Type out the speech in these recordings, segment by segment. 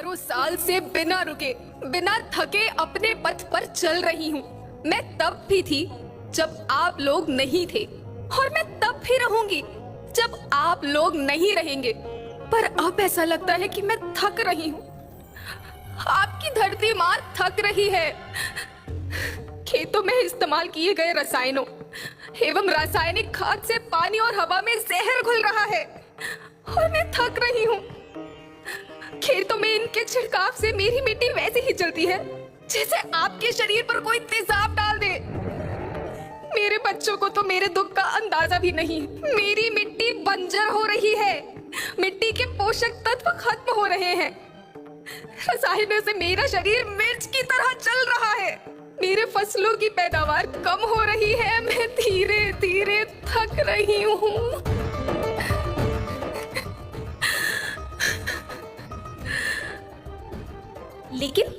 हजारों साल से बिना रुके, बिना थके अपने पथ पर चल रही हूँ। मैं तब भी थी जब आप लोग नहीं थे, और मैं तब भी रहूंगी जब आप लोग नहीं रहेंगे। पर अब ऐसा लगता है कि मैं थक रही हूँ। आपकी धरती माँ थक रही है। खेतों में इस्तेमाल किए गए रसायनों एवं रासायनिक खाद से पानी और हवा में जहर घुल रहा है, और मैं थक रही हूँ। खेतों में इनके छिड़काव से मेरी मिट्टी वैसे ही चलती है जैसे आपके शरीर पर कोई तेजाब डाल दे। मेरे बच्चों को तो मेरे दुख का अंदाजा भी नहीं। मेरी मिट्टी बंजर हो रही है, मिट्टी के पोषक तत्व खत्म हो रहे हैं। रसायनों से मेरा शरीर मिर्च की तरह चल रहा है। मेरे फसलों की पैदावार कम हो रही है। मैं धीरे धीरे थक रही हूँ। लेकिन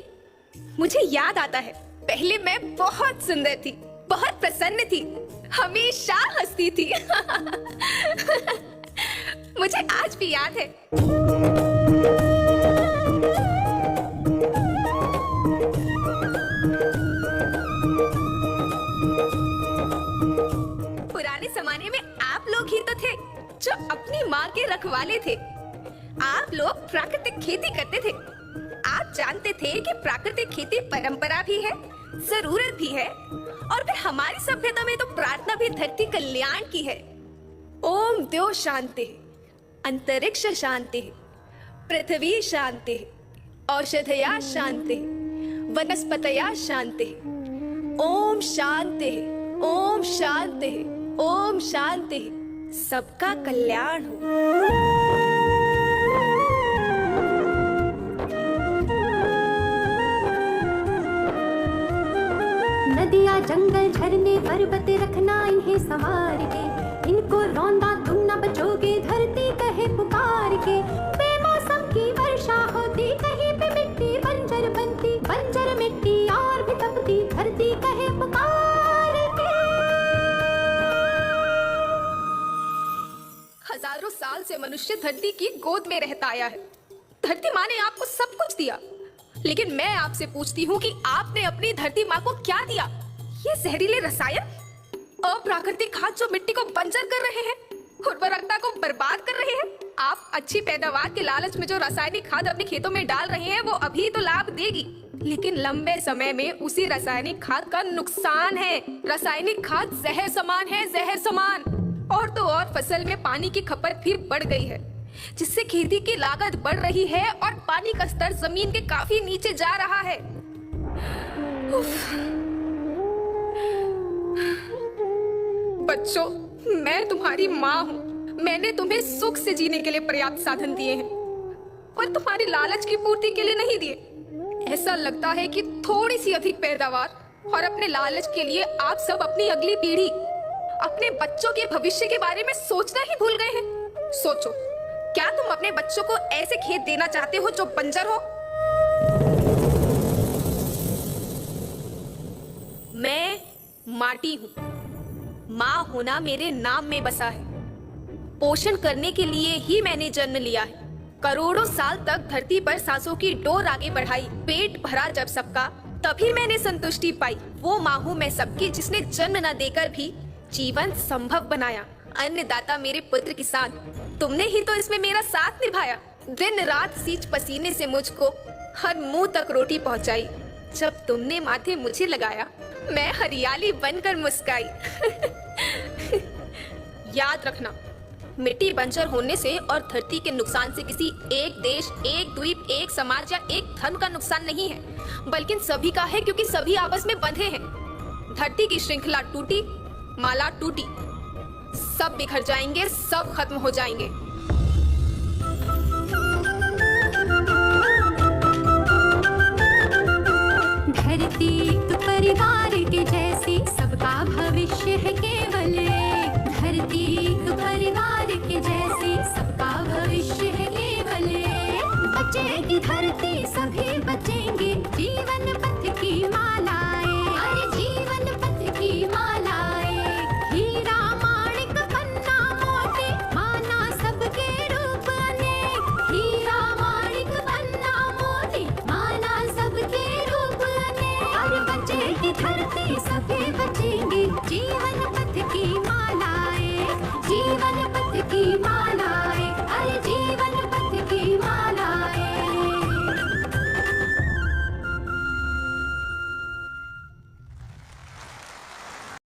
मुझे याद आता है, पहले मैं बहुत सुंदर थी, बहुत प्रसन्न थी, हमेशा हंसती थी। मुझे आज भी याद है। पुराने जमाने में आप लोग ही तो थे जो अपनी माँ के रखवाले थे। आप लोग प्राकृतिक खेती करते थे। आप जानते थे कि प्राकृतिक खेती परंपरा भी है, जरूरत भी है, और फिर हमारी सभ्यता में तो प्रार्थना भी धरती कल्याण की है। ओम द्यो शांति, अंतरिक्ष शांति, पृथ्वी शांति, औषधया शांति, वनस्पतया शांति। ओम शांति, ओम शांति, ओम शांति। सबका कल्याण हो। नदियाँ जंगल झरने पर्वत रखना इन्हें संवार के, इनको रौंदा तुम न बचोगे धरती कहे पुकार के। बेमौसम की वर्षा होती, कहीं पे मिट्टी बंजर बनती, बंजर मिट्टी और भी तपती, धरती कहे पुकार के। हजारों साल से मनुष्य धरती की गोद में रहता आया है। धरती माँ ने आपको सब कुछ दिया, लेकिन मैं आपसे पूछती हूँ कि आपने अपनी धरती माँ को क्या दिया? ये जहरीले रसायन, अप्राकृतिक खाद जो मिट्टी को बंजर कर रहे हैं, उर्वरकता को बर्बाद कर रहे हैं। आप अच्छी पैदावार के लालच में जो रासायनिक खाद अपने खेतों में डाल रहे हैं वो अभी तो लाभ देगी, लेकिन लंबे समय में उसी रासायनिक खाद का नुकसान है। रासायनिक खाद जहर समान है, जहर समान। और तो और फसल में पानी की खपत भी बढ़ गई है, जिससे खेती की लागत बढ़ रही है और पानी का स्तर जमीन के काफी नीचे जा रहा है। बच्चों, मैं तुम्हारी माँ हूँ। मैंने तुम्हें सुख से जीने के लिए पर्याप्त साधन दिए हैं, पर तुम्हारी लालच की पूर्ति के लिए नहीं दिए। ऐसा लगता है कि थोड़ी सी अधिक पैदावार और अपने लालच के लिए आप सब अपनी अगली पीढ़ी, अपने बच्चों के भविष्य के बारे में सोचना ही भूल गए हैं। सोचो, क्या तुम अपने बच्चों को ऐसे खेत देना चाहते हो जो बंजर हो? मैं माटी हूँ। माँ होना मेरे नाम में बसा है। पोषण करने के लिए ही मैंने जन्म लिया है। करोड़ों साल तक धरती पर सांसों की डोर आगे बढ़ाई, पेट भरा जब सबका, तभी मैंने संतुष्टि पाई। वो माँ हूँ मैं सबकी, जिसने जन्म न देकर भी जीवन संभव बनाया। अन्नदाता मेरे पुत्र किसान, तुमने ही तो इसमें मेरा साथ निभाया। दिन रात सींच पसीने से मुझको हर मुंह तक रोटी पहुंचाई। जब तुमने माथे मुझे लगाया, मैं हरियाली बनकर मुस्काई। याद रखना, मिट्टी बंजर होने से और धरती के नुकसान से किसी एक देश, एक द्वीप, एक समाज या एक धर्म का नुकसान नहीं है, बल्कि सभी का है, क्योंकि सभी आपस में बंधे हैं। धरती की श्रृंखला टूटी, माला टूटी, सब बिखर जाएंगे, सब खत्म हो जाएंगे। धरती तो परिवार के जैसी, सबका भविष्य है केवल। धरती तो परिवार के जैसी, सबका भविष्य है केवल। बचेगी धरती, सभी बचेंगे, जीवन